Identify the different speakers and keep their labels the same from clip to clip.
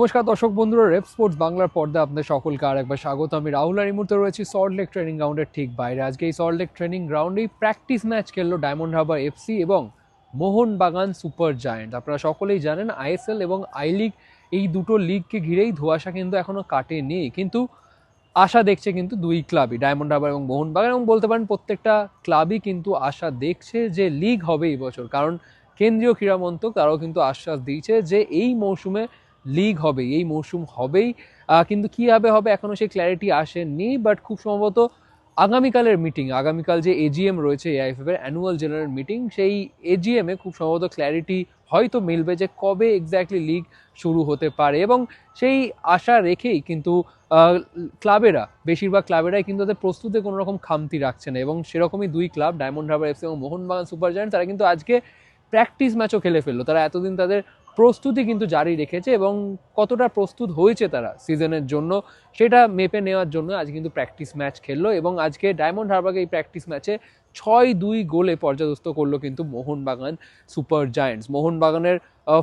Speaker 1: নমস্কার দর্শক বন্ধুরা, রেপ স্পোর্টস বাংলার পর্দায় আপনাদের সকলকে আরেকবার স্বাগত। আমি রাহুল আর এই মুহূর্তে রয়েছি সল্টলেক ট্রেনিং গ্রাউন্ডের ঠিক বাইরে। আজকে এই সল্টলেক ট্রেনিং গ্রাউন্ডেই প্র্যাকটিস ম্যাচ খেললো ডায়মন্ড হারবার এফসি এবং মোহনবাগান সুপার জায়ান্ট। আপনারা সকলেই জানেন আইএসএল এবং আই লিগ, এই দুটো লিগকে ঘিরেই ধোঁয়াশা কিন্তু এখনো কাটেনি, কিন্তু আশা দেখছে কিন্তু দুই ক্লাবই, ডায়মন্ড হারবার এবং মোহনবাগান, এবং বলতে পারেন প্রত্যেকটা ক্লাবই কিন্তু আশা দেখছে যে লিগ হবে এই বছর। কারণ কেন্দ্রীয় ক্রীড়া মন্ত্রক তারাও কিন্তু আশ্বাস দিয়েছে যে এই মৌসুমে লিগ হবে, এই মৌসুম হবেই। কিন্তু কীভাবে হবে এখনও সেই ক্ল্যারিটি আসেনি, বাট খুব সম্ভবত আগামীকালের মিটিং, আগামীকাল যে এজিএম রয়েছে এআইএফএফ এর অ্যানুয়াল জেনারেল মিটিং, সেই এজিএমে খুব সম্ভবত ক্ল্যারিটি হয়তো মিলবে যে কবে এক্স্যাক্টলি লিগ শুরু হতে পারে। এবং সেই আশা রেখেই কিন্তু ক্লাবেরা, বেশিরভাগ ক্লাবেরাই কিন্তু তাদের প্রস্তুতে কোনো রকম খামতি রাখছে না, এবং সেরকমই দুই ক্লাব ডায়মন্ড হারবার এফসি এবং মোহনবাগান সুপার জায়ান্ট, তারা কিন্তু আজকে প্র্যাকটিস ম্যাচও খেলে ফেললো। তারা এতদিন তাদের প্রস্তুতি কিন্তু জারি রেখেছে, এবং কতটা প্রস্তুত হয়েছে তারা সিজনের জন্য সেটা মেপে নেওয়ার জন্য আজ কিন্তু প্র্যাকটিস ম্যাচ খেললো। এবং আজকে ডায়মন্ড হারবারকে এই প্র্যাকটিস ম্যাচে 6-2 গোলে পর্যদস্ত করলো কিন্তু মোহনবাগান সুপার জায়ান্টস। মোহনবাগানের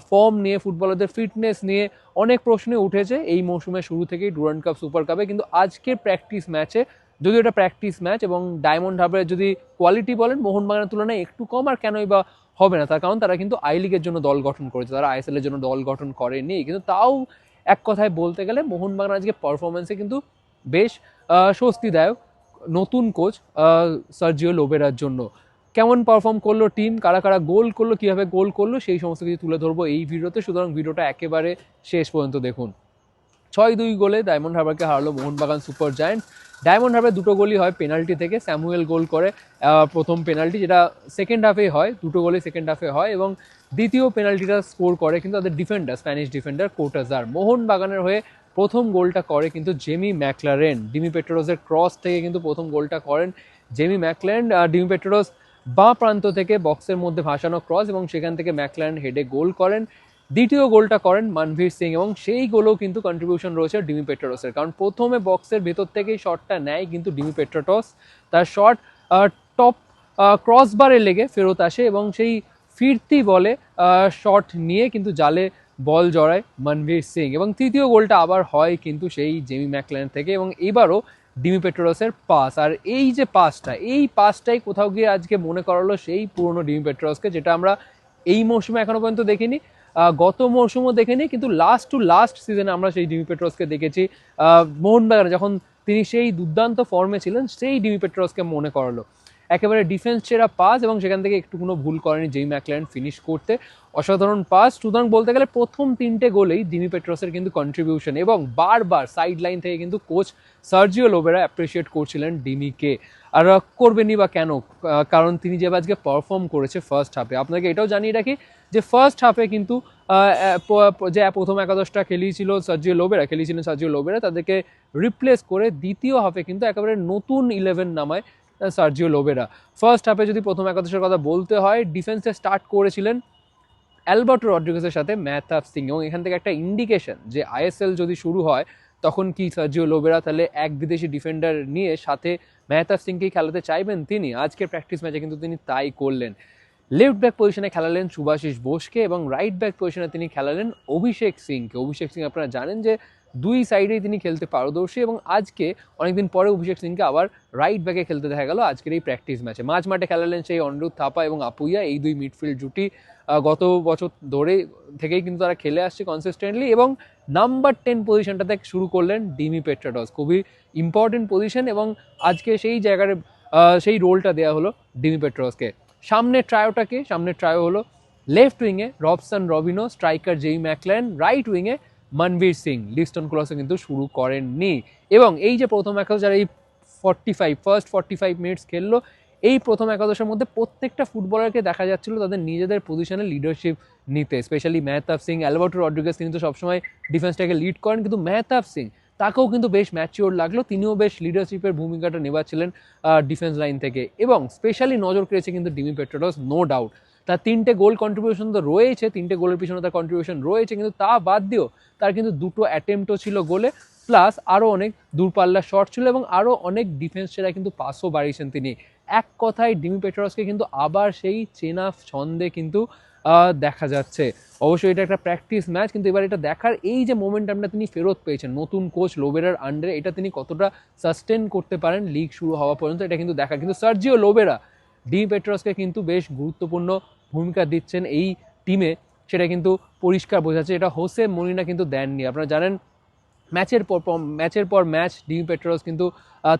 Speaker 1: ফর্ম নিয়ে, ফুটবলারদের ফিটনেস নিয়ে অনেক প্রশ্ন উঠেছে এই মৌসুমের শুরু থেকেই ডুরান্ড কাপ, সুপার কাপে, কিন্তু আজকে প্র্যাকটিস ম্যাচে, যদি এটা প্র্যাকটিস ম্যাচ এবং ডায়মন্ড হারবারের যদি কোয়ালিটি বলেন মোহনবাগানের তুলনায় একটু কম, আর কেনই বা হবে না, তার কারণ তারা কিন্তু আই লিগের জন্য দল গঠন করেছে, তারা আইএসএল এর জন্য দল গঠন করেনি। কিন্তু তাও এক কথায় বলতে গেলে মোহনবাগান আজকে পারফরমেন্সে কিন্তু বেশ স্বস্তিদায়ক। নতুন কোচ সার্জিও লোবেরার জন্য কেমন পারফর্ম করলো টিম, কারা কারা গোল করলো, কীভাবে গোল করলো, সেই সমস্ত কিছু তুলে ধরবো এই ভিডিওতে, সুতরাং ভিডিওটা একেবারে শেষ পর্যন্ত দেখুন। 6-2 গোলে ডায়মন্ড হারবারকে হারালো Mohun Bagan super giant. Diamond Harbour দুটো গোলই হয় পেনাল্টি থেকে, স্যামুয়েল গোল করে প্রথম পেনাল্টি, যেটা সেকেন্ড হাফেই হয়, দুটো গোলই সেকেন্ড হাফে হয়, এবং দ্বিতীয় পেনাল্টিটা স্কোর করে কিন্তু তাদের ডিফেন্ডার, স্প্যানিশ ডিফেন্ডার কোটাজার। মোহনবাগানের হয়ে প্রথম গোলটা করে কিন্তু জেমি ম্যাকলারেন, ডিমি পেট্রোসের ক্রস থেকে কিন্তু প্রথম গোলটা করেন জেমি ম্যাকলারেন। ডিমি পেট্রোস বাঁ প্রান্ত থেকে বক্সের মধ্যে ভাসানো ক্রস, এবং সেখান থেকে ম্যাকলারেন হেডে গোল করেন। দ্বিতীয় গোলটা করেন মনভীর সিং, এবং সেই গোলেও কিন্তু কন্ট্রিবিউশন রয়েছে ডিমি পেট্রোসের, কারণ প্রথমে বক্সের ভেতর থেকেই শটটা নেয় কিন্তু ডিমি পেট্রোস, তার শট টপ ক্রসবারে লেগে ফেরত আসে, এবং সেই ফিরতি বলে শট নিয়ে কিন্তু জালে বল জড়ায় মনভীর সিং, এবং তৃতীয় গোলটা আবার হয় কিন্তু সেই জেমি ম্যাকলারেন থেকে, এবং এবারও ডিমি পেট্রোসের পাস। আর এই যে পাসটা, এই পাসটাই কোথাও গিয়ে আজকে মনে করালো সেই পুরনো ডিমি পেট্রোসকে, যেটা আমরা এই মৌসুমে এখনো পর্যন্ত দেখিনি, গত মৌসুমও দেখেনি, কিন্তু লাস্ট টু লাস্ট সিজনে আমরা সেই ডিমি পেট্রোসকে দেখেছি মোহনবাগানে, যখন তিনি সেই দুর্দান্ত ফর্মে ছিলেন, সেই ডিমি পেট্রোসকে মনে করালো। একেবারে ডিফেন্স সেরা পাস, এবং সেখান থেকে একটু কোনো ভুল করেনি জেমি ম্যাকলারেন ফিনিশ করতে, অসাধারণ পাস। সুতরাং বলতে গেলে প্রথম 3টে গোলেই ডিমি পেট্রোসের কিন্তু কন্ট্রিবিউশন, এবং বারবার সাইড লাইন থেকে কিন্তু কোচ সার্জিও লোবেরা অ্যাপ্রিসিয়েট করছিলেন ডিমিকে। আর করবেনই বা কেন, কারণ তিনি যে আজকে পারফর্ম করেছে ফার্স্ট হাফে। আপনাকে এটাও জানিয়ে রাখি যে ফার্স্ট হাফে কিন্তু যে প্রথম একাদশটা খেলিয়েছিলেন সার্জিও লোবেরা, তাদেরকে রিপ্লেস করে দ্বিতীয় হাফে কিন্তু একেবারে নতুন 11 নামায় সার্জিও লোবেরা। ফার্স্ট হাফে যদি প্রথম একাদশের কথা বলতে হয়, ডিফেন্সে স্টার্ট করেছিলেন অ্যালবার্টো রড্রিগেজের সাথে মেহতাব সিং, এবং এখান থেকে একটা ইন্ডিকেশন যে আইএসএল যদি শুরু হয় তখন কি সার্জিও লোবেরা তাহলে এক বিদেশি ডিফেন্ডার নিয়ে সাথে মেহতাব সিংকেই খেলাতে চাইবেন তিনি। আজকের প্র্যাকটিস ম্যাচে কিন্তু তিনি তাই করলেন। লেফট ব্যাক পজিশনে খেলালেন সুভাশিস বোসকে, এবং রাইট ব্যাক পজিশনে তিনি খেলালেন অভিষেক সিংকে। অভিষেক সিং আপনারা জানেন যে দুই সাইডেই তিনি খেলতে পারদর্শী, এবং আজকে অনেকদিন পরে অভিষেক সিংকে আবার রাইট ব্যাকে খেলতে দেখা গেল আজকের এই প্র্যাকটিস ম্যাচে। মাঝ মাঠে খেলালেন সেই অনিরুদ্ধ থাপা এবং আপুইয়া, এই দুই মিডফিল্ড জুটি গত বছর ধরে থেকেই কিন্তু তারা খেলে আসছে কনসিস্টেন্টলি, এবং নাম্বার 10 পজিশনটাতে শুরু করলেন ডিমি পেট্রোস, খুবই ইম্পর্টেন্ট পজিশন, এবং আজকে সেই জায়গায় সেই রোলটা দেওয়া হলো ডিমি পেট্রোসকে। সামনের ট্রায়ো হলো লেফট উইংয়ে Robson Robinho, striker Jamie McLaren, right উইংয়ে মনভীর সিং। লিস্টন ক্লসও কিন্তু শুরু করেননি, এবং এই যে প্রথম একাদশ যারা এই ফার্স্ট 45 মিনিটস খেললো, এই প্রথম একাদশের মধ্যে প্রত্যেকটা ফুটবলারকে দেখা যাচ্ছিল তাদের নিজেদের পজিশনে লিডারশিপ নিতে, specially Mehtab Singh. Alberto Rodriguez তিনি তো সবসময় ডিফেন্সটাকে লিড করেন, কিন্তু মেহতাব সিং তাকেও কিন্তু বেশ ম্যাচিওর লাগলো, তিনিও বেশ লিডারশিপের ভূমিকাটা নেওয়াচ্ছিলেন ডিফেন্স লাইন থেকে, এবং স্পেশালি নজর কেড়েছে কিন্তু ডিমি পেট্রোস, নো ডাউট। তার 3টে গোল কন্ট্রিবিউশন তো রয়েছে, 3টে গোলের পিছনে তার কন্ট্রিবিউশন রয়েছে, কিন্তু তা বাদ দিয়েও তার কিন্তু 2টো অ্যাটেম্পটও ছিল গোলে, প্লাস আরও অনেক দূরপাল্লার শট ছিল, এবং আরও অনেক ডিফেন্স সেরা কিন্তু পাসও বাড়িয়েছেন তিনি। এক কথায় ডিমি পেট্রোসকে কিন্তু আবার সেই চেনা ছন্দে কিন্তু দেখা যাচ্ছে। অবশ্যই এটা একটা প্র্যাকটিস ম্যাচ, কিন্তু এবার এটা দেখার এই যে মোমেন্টামটা তিনি ফেরত পেয়েছেন নতুন কোচ লোবেরার আন্ডারে, এটা তিনি কতটা সাস্টেন করতে পারেন লিগ শুরু হওয়া পর্যন্ত, এটা কিন্তু দেখার। কিন্তু সার্জিও লোবেরা ডিমি পেট্রোসকে কিন্তু বেশ গুরুত্বপূর্ণ ভূমিকা দিচ্ছেন এই টিমে, সেটা কিন্তু পরিষ্কার বোঝা যাচ্ছে। এটা হোসে মলিনা কিন্তু দেননি। আপনারা জানেন ম্যাচের পর ম্যাচ ডিমি পেট্রোস কিন্তু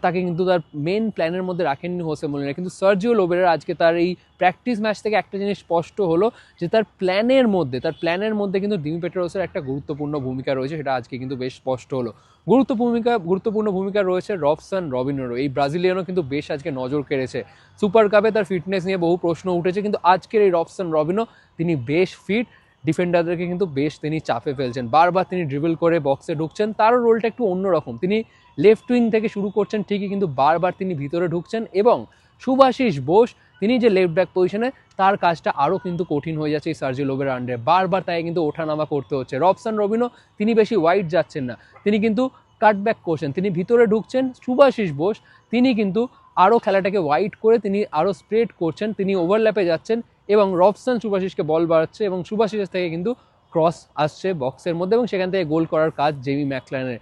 Speaker 1: তাকে কিন্তু তার মেন প্ল্যানের মধ্যে রাখেননি হোসে মলিনা, কিন্তু সার্জিও লোবেরার আজকে তার এই প্র্যাকটিস ম্যাচ থেকে একটা জিনিস স্পষ্ট হলো যে তার প্ল্যানের মধ্যে কিন্তু ডিমি পেট্রোসের একটা গুরুত্বপূর্ণ ভূমিকা রয়েছে, সেটা আজকে কিন্তু বেশ স্পষ্ট হলো। গুরুত্বপূর্ণ ভূমিকা রয়েছে রবসন রবিনোরও। এই ব্রাজিলিয়ানও কিন্তু বেশ আজকে নজর কেড়েছে। সুপার কাপে তার ফিটনেস নিয়ে বহু প্রশ্ন উঠেছে, কিন্তু আজকের এই রবসন রবিনো তিনি বেশ ফিট, ডিফেন্ডারদেরকে কিন্তু বেশ তিনি চাপে ফেলছেন, বারবার তিনি ড্রিবল করে বক্সে ঢুকছেন। তারও রোলটা একটু অন্যরকম, তিনি লেফট উইং থেকে শুরু করছেন ঠিকই, কিন্তু বারবার তিনি ভিতরে ঢুকছেন। এবং শুভাশিস বোস তিনি যে লেফট ব্যাক পজিশনে, তার কাজটা আরও কিন্তু কঠিন হয়ে যাচ্ছে এই সার্জিও লোবেরার আন্ডারে, বারবার তাই কিন্তু ওঠানামা করতে হচ্ছে। রবসন রবিনো তিনি বেশি ওয়াইড যাচ্ছেন না, তিনি কিন্তু কাটব্যাক করছেন, তিনি ভিতরে ঢুকছেন। শুভাশিস বোস তিনি কিন্তু আরও খেলাটাকে ওয়াইড করে তিনি আরও স্প্রেড করছেন, তিনি ওভারল্যাপে যাচ্ছেন এবং রবসন শুভাশিসকে বল বাড়াচ্ছে এবং শুভাশিস থেকে কিন্তু ক্রস আসছে বক্সের মধ্যে এবং সেখান থেকে গোল করার কাজ জেমি ম্যাকলারেনের।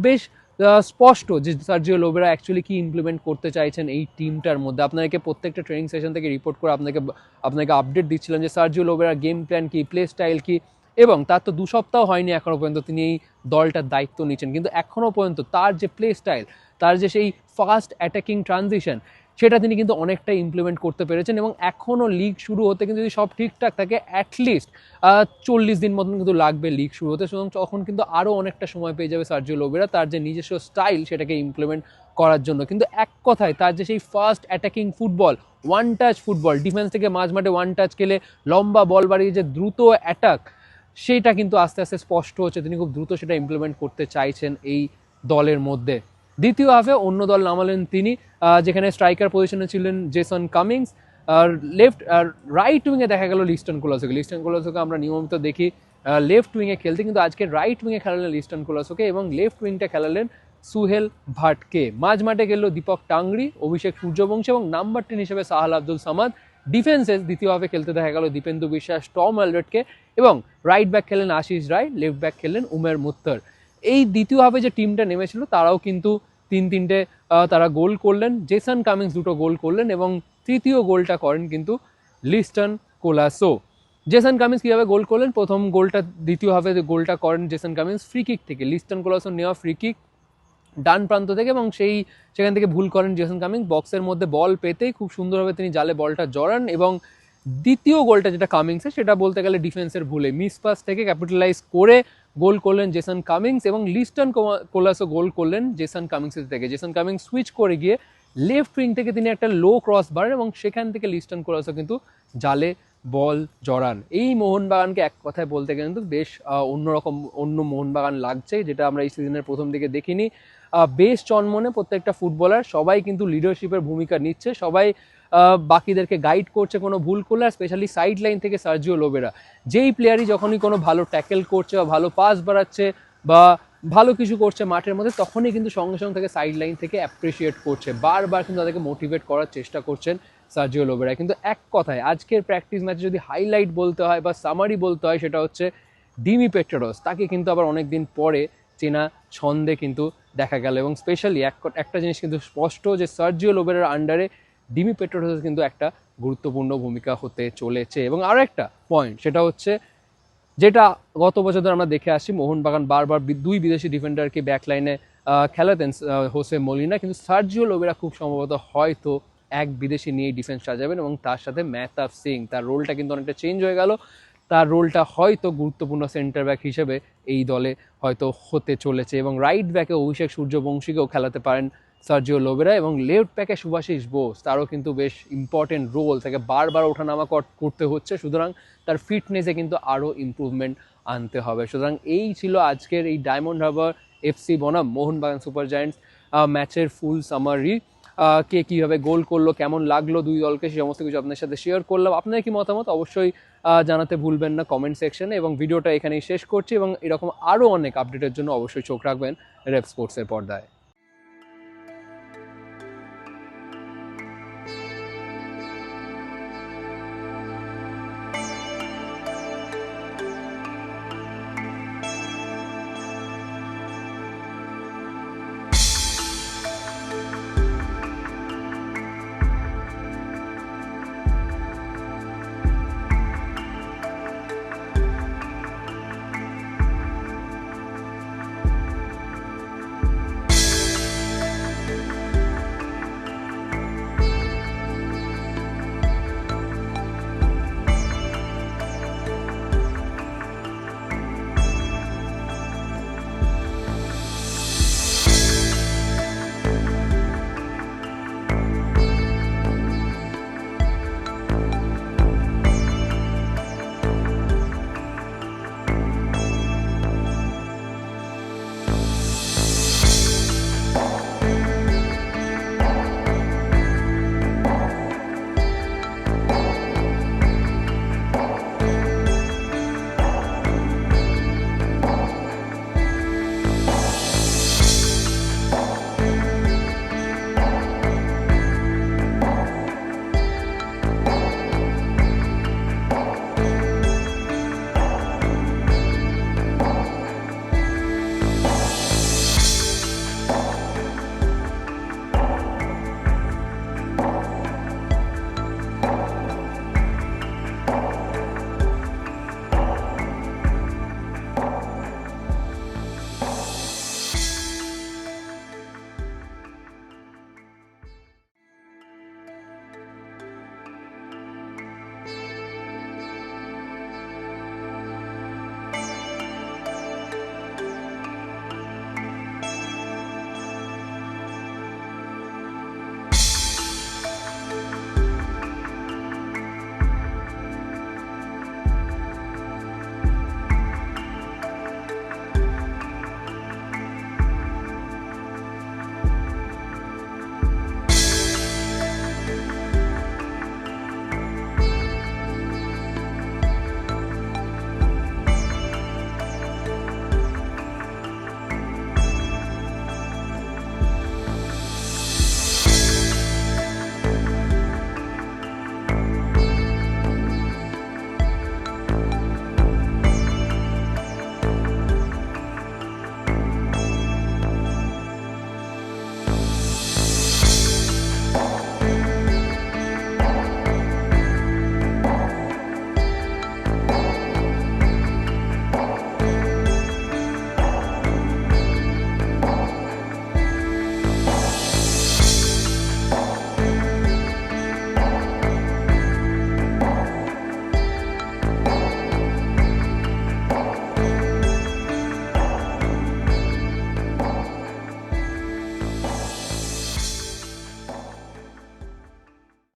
Speaker 1: বেশ স্পষ্ট যে সার্জিও লোবেরা অ্যাকচুয়ালি কি ইমপ্লিমেন্ট করতে চাইছেন এই টিমটার মধ্যে। আপনাদেরকে প্রত্যেকটা ট্রেনিং সেশন থেকে রিপোর্ট করে আপনাকে আপডেট দিচ্ছিলাম যে সার্জিও লোবেরার গেম প্ল্যান কি, প্লে স্টাইল কি, এবং তার তো 2 সপ্তাহ হয়নি এখনও পর্যন্ত তিনি এই দলটার দায়িত্ব নিচ্ছেন, কিন্তু এখনও পর্যন্ত তার যে প্লে স্টাইল, তার যে সেই ফাস্ট অ্যাটাকিং ট্রানজিশন, সেটা তিনি কিন্তু অনেকটাই ইমপ্লিমেন্ট করতে পেরেছেন। এবং এখনও লিগ শুরু হতে কিন্তু যদি সব ঠিকঠাক থাকে অ্যাটলিস্ট 40 দিন মতন কিন্তু লাগবে লিগ শুরু হতে, সুতরাং তখন কিন্তু আরও অনেকটা সময় পেয়ে যাবে সার্জিও লোবেরা তার যে নিজস্ব স্টাইল সেটাকে ইমপ্লিমেন্ট করার জন্য। কিন্তু এক কথায় তার যে সেই fast attacking football, one touch football, defence থেকে মাঝ মাঠে ওয়ান টাচ খেলে লম্বা বল বাড়িয়ে যে দ্রুত অ্যাটাক, সেইটা কিন্তু আস্তে আস্তে স্পষ্ট হচ্ছে, তিনি খুব দ্রুত সেটা ইমপ্লিমেন্ট করতে চাইছেন এই দলের মধ্যে। দ্বিতীয় হাফে অন্য দল নামালেন তিনি, যেখানে স্ট্রাইকার পজিশনে ছিলেন জেসন কামিংস, আর রাইট উইংয়ে দেখা গেল লিস্টন কোলাসোকে আমরা নিয়মিত দেখি লেফট উইংয়ে খেলতে, কিন্তু আজকে রাইট উইংয়ে খেলালেন লিস্টন কোলাসোকে এবং লেফট উইংটা খেলালেন সুহেল ভাটকে। মাঝ মাঠে গেল দীপক টাংরি, অভিষেক সূর্যবংশী এবং নাম্বার 10 হিসেবে সাহাল আব্দুল সামাদ। ডিফেন্সে দ্বিতীয় হাফে খেলতে দেখা গেল দীপেন্দু বিশ্বাস, টম অ্যালডার্টকে, এবং রাইট ব্যাক খেলেন আশিস রায়, লেফট ব্যাক খেললেন উমের মুত্তার। এই দ্বিতীয় হাফে যে টিমটা নেমেছিল তারাও কিন্তু তিনটে তারা গোল করলেন, জেসন কামিংস 2টো গোল করলেন এবং তৃতীয় গোলটা করেন কিন্তু লিস্টন কোলাসো। জেসন কামিংস কীভাবে গোল করলেন, প্রথম গোলটা দ্বিতীয় হাফে গোলটা করেন জেসন কামিংস ফ্রি কিক থেকে, লিস্টন কোলাসো নেওয়া ফ্রি কিক ডান প্রান্ত থেকে, এবং সেখান থেকে ভুল করেন জেসন কামিংস, বক্সের মধ্যে বল পেতেই খুব সুন্দরভাবে তিনি জালে বলটা জড়ান। এবং দ্বিতীয় গোলটা যেটা কামিংসের, সেটা বলতে গেলে ডিফেন্সের ভুলে মিস পাস থেকে ক্যাপিটালাইজ করে গোল করলেন জেসন কামিংস, এবং লিস্টন কোলাসো গোল করলেন জেসন কামিংসের থেকে। জেসন কামিংস সুইচ করে গিয়ে লেফট উইং থেকে তিনি একটা লো ক্রস বাড়েন এবং সেখান থেকে লিস্টন কোলাসো কিন্তু জালে বল জড়ান। এই মোহনবাগানকে এক কথায় বলতে গেলে কিন্তু বেশ অন্য মোহনবাগান লাগছে, যেটা আমরা এই সিজনের প্রথম দিকে দেখিনি। বেশ চনমনে প্রত্যেকটা ফুটবলার, সবাই কিন্তু লিডারশিপের ভূমিকা নিচ্ছে, সবাই বাকিদেরকে গাইড করছে কোনো ভুল করলে, আর স্পেশালি সাইড লাইন থেকে সার্জিও লোবেরা যেই প্লেয়ারই যখনই কোনো ভালো ট্যাকেল করছে বা ভালো পাস বাড়াচ্ছে বা ভালো কিছু করছে মাঠের মধ্যে, তখনই কিন্তু সঙ্গে সঙ্গে তাকে সাইড লাইন থেকে অ্যাপ্রিসিয়েট করছে, বারবার কিন্তু তাদেরকে মোটিভেট করার চেষ্টা করছেন সার্জিও লোবেরা। কিন্তু এক কথায় আজকের প্র্যাকটিস ম্যাচে যদি হাইলাইট বলতে হয় বা সামারি বলতে হয়, সেটা হচ্ছে ডিমি পেট্রোস। তাকে কিন্তু আবার অনেকদিন পরে চেনা ছন্দে কিন্তু দেখা গেল, এবং স্পেশালি একটা জিনিস কিন্তু স্পষ্ট যে সার্জিও লোবেরার আন্ডারে ডিমি পেট্রোস কিন্তু একটা গুরুত্বপূর্ণ ভূমিকা হতে চলেছে। এবং আরও একটা পয়েন্ট, সেটা হচ্ছে যেটা গত বছর ধরে আমরা দেখে আসছি, মোহনবাগান বারবার 2 বিদেশি ডিফেন্ডারকে ব্যাকলাইনে খেলাতেন হোসে মলিনা, কিন্তু সার্জিও লোবেরা খুব সম্ভবত হয়তো এক বিদেশি নিয়ে ডিফেন্স সাজাবেন এবং তার সাথে মেহতাব সিং, তার রোলটা কিন্তু অনেকটা চেঞ্জ হয়ে গেল, তার রোলটা হয়তো গুরুত্বপূর্ণ সেন্টার ব্যাক হিসেবে এই দলে হয়তো হতে চলেছে। এবং রাইট ব্যাকে অভিষেক সূর্যবংশীকেও খেলাতে পারেন সার্জিও লোবেরা, এবং লেফট ব্যাকে শুভাশিস বোস, তারও কিন্তু বেশ ইম্পর্টেন্ট রোল, তাকে বারবার ওঠানামা করতে হচ্ছে, সুতরাং তার ফিটনেসে কিন্তু আরও ইমপ্রুভমেন্ট আনতে হবে। সুতরাং এই ছিল আজকের এই ডায়মন্ড হারবার এফসি বনাম মোহনবাগান সুপার জায়ান্টস ম্যাচের ফুল সামারি। কে কীভাবে গোল করলো, কেমন লাগলো দুই দলকে, সেই সমস্ত কিছু আপনাদের সাথে শেয়ার করলাম। আপনাদের কি মতামত অবশ্যই জানাতে ভুলবেন না কমেন্ট সেকশনে, এবং ভিডিওটা এখানেই শেষ করছি, এবং এরকম আরও অনেক আপডেটের জন্য অবশ্যই চোখ রাখবেন রেপ স্পোর্টসের পর্দায়।